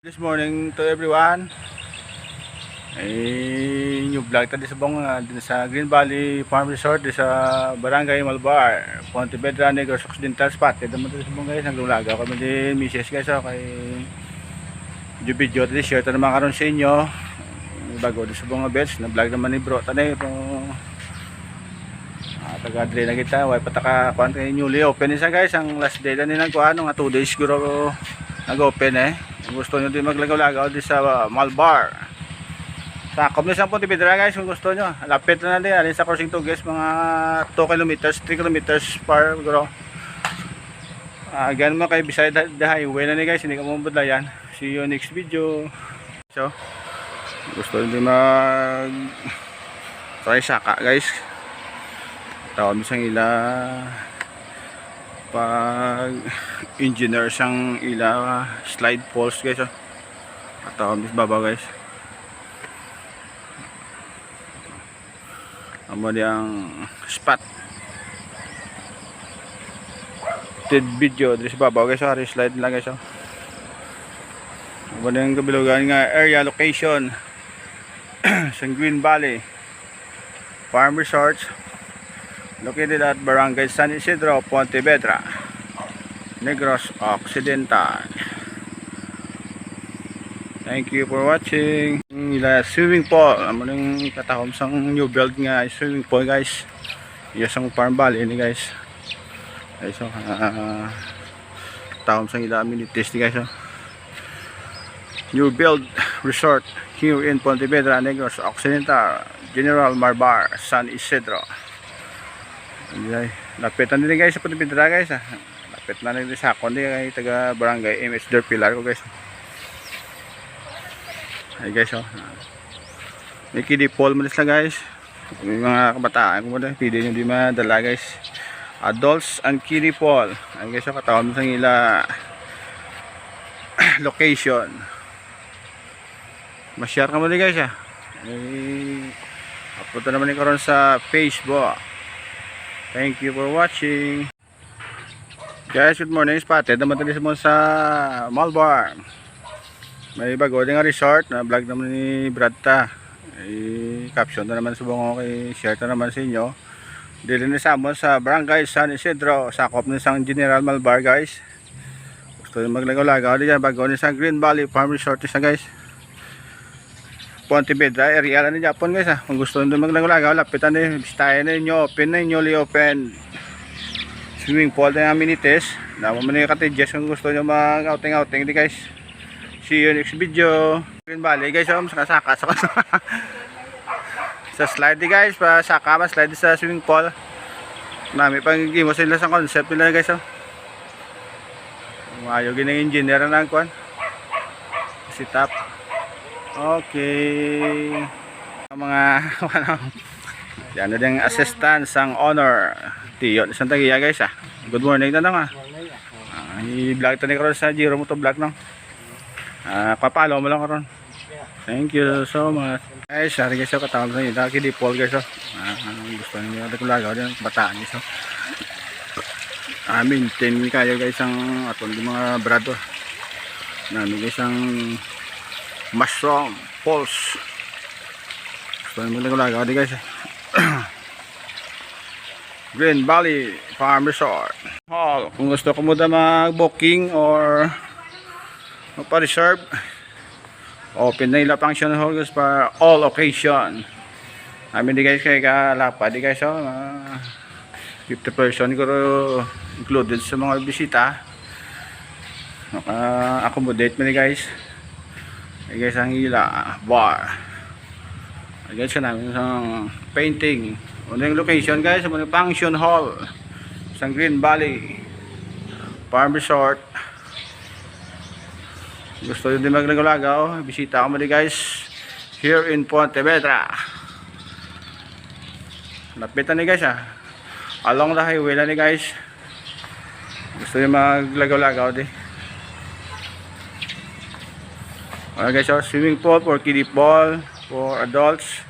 This morning to everyone. New vlog tadi sa din sa Green Valley Farm Resort di sa Barangay Malbar, Pontevedra, Negros Occidental Spot. Ito mo sa bong guys, naglulaga kami din misis guys kay video tadi share ta naman karon sa inyo. Bago di sa bong bets na vlog naman ni bro tani taga dre na kita way pataka kuan kay newly open isa guys ang last day na ni nagkuan nga 2 days siguro nag-open Kung gusto nyo din maglagaw-lagaw din sa Malbar, sakop na sa Pontevedra guys. Kung gusto nyo, lapit na din alin sa crossing to guys, mga 2 kilometers 3 kilometers par siguro. Again mo kay beside the highway na ni guys, hindi ka mabudla yan. See you next video. So gusto nyo din mag try saka guys, tawag mo sang ila pag engineer sang ila slide poles guys at mis baba guys amo di ang spot video diri sa baba guys hari slide lang guys amo di ang kabilugan nga area location sa Green Valley Farm Resort located at Barangay San Isidro, Pontevedra, Negros Occidental. Thank you for watching. Ila swimming pool, amo ning katahom sang new build nga swimming pool guys. Iya sang Farm Valley ni guys. Ay so tahom sang ila amenities ni guys. New build resort here in Pontevedra, Negros Occidental, General Malbar, San Isidro. Lapitan din guys sa Pontevedra guys lapit na rin sa akon din kay taga barangay MS Der Pilar ko guys. Ay guys may kiddie pool malis na guys, may mga kabataan kung ano pwede nyo di madala guys, adults and kiddie pool. Ay guys katawag mo sa ila location, ma-share ka mo din guys upload na naman karon sa Facebook. Thank you for watching. Guys, good morning. Spotted naman tayo sa Malbar. May bago din nga resort na vlog naman ni Brad ta. Caption na naman sa bungo kay share na naman sa inyo. Dili ni Samon sa Barangay San Isidro, sakop ni sang General Malbar guys. Gusto nyo maglagaw-lagaw diyan bago ni sa Green Valley Farm Resort isa guys. Pontevedra area lang ni Japon guys Kung gusto nyo maglagaw-lagaw, lapitan din, bistahin na nyo, open na newly open swimming pool na amenities. Naman mo na yung cottages kung gusto nyo mag-outing di guys. See you next video. Green Valley guys, saka sa slide di guys, pa saka mas slide sa swimming pool. Nami pang gimo sila sa concept nila guys Mayo ginang engineer na kuan. Sit up. Okay. Mga yan din assistant sang honor tiyo isang tagiya guys Good morning na lang i-vlog tani karon sa Giro mo to vlog no. Papalo mo lang karon. Thank you so much. Guys, sorry guys katawag sa ila kidi Paul guys gusto niyo naglagaw din bataan guys maintain kayo guys ang atong mga brado namin guys ang mushroom pulse. Gusto nyo maglagaw di guys Green Valley Farm Resort Hall. Kung gusto ko muna mag-booking or magpa-reserve, open na ila function hall guys para all occasion. Amin di guys kay kalapa di guys 50 person ko included sa mga bisita. Accommodate mo ni guys. Ay guys ang ila bar. Ay guys namin sa painting. Ano yung location guys? Ano yung function hall sa Green Valley Farm Resort. Gusto nyo din maglagaw-lagaw, bisita ko mo din guys here in Pontevedra. Lapitan ni guys along the highway na ni guys. Gusto nyo maglagaw-lagaw din. Okay guys, swimming pool for kiddie pool for adults.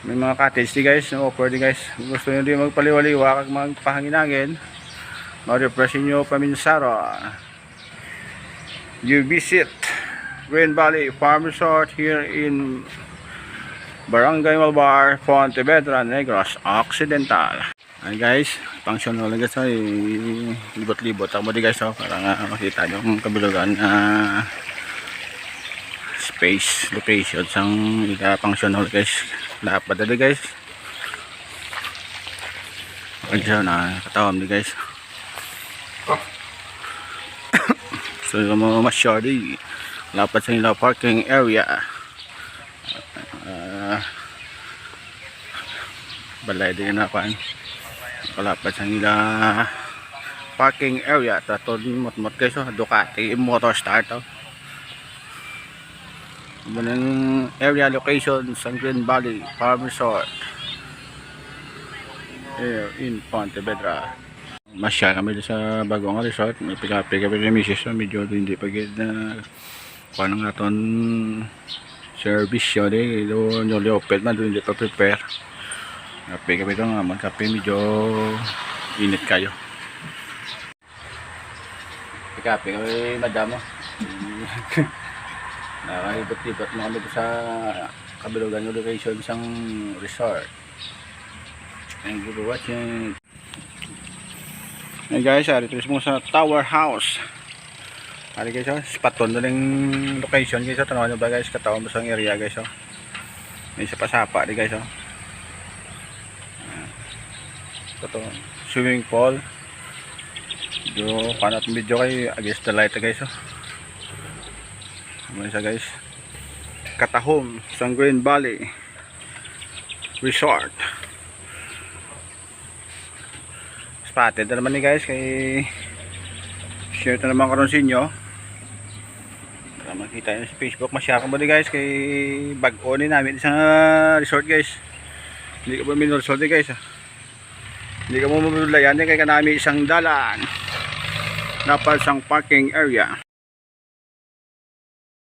May mga cottage di guys, no offer di guys. Gusto niyo din magpaliwaliwa kag magpahanginangin, ma-refresh niyo paminsaro. You visit Green Valley Farm Resort here in Barangay Malbar, Pontevedra, Negros Occidental. Ay guys, function na lang guys, libot-libot ako di guys, para nga makita nyo yung kabilugan space, location sang function hall guys. Dapat dali guys. Diyan na katawam di guys. So yung mga masyari lapat sa nila parking area. Balay din na pan. Kalapat sa nila parking area. Taton mot-mot guys, Ducati motor start. Ganun area location sa Green Valley Farm Resort here in Pontevedra. Masya kami sa bagong resort. May pikapi kami ng misis, medyo hindi pagid na panang naton service yun newly open man, hindi pa prepare. Kape kami ito nga, magkape medyo init kayo. Pikapi kami madamo. Nakalibot-libot mo kami sa kabilugan ng location sang resort. Thank you for watching. Hey guys, dito mo sa Tower House. Ari guys, spaton na ng location guys. Tanawan nyo ba guys, katawang mo sa area guys. May sapa-sapa di guys. Ito, swimming pool. Medyo panat video kay against the light guys. Ano siya guys, Katahom sa Green Valley Resort. Spotted na naman ni guys, kay share na naman karon sa inyo para makita nyo sa Facebook. Masyaka mo ni guys, kay bag-o ni namin isang resort guys. Hindi ka ba minursolde guys, hindi ka mo mabulayan kay kanami isang dalan napal sang parking area.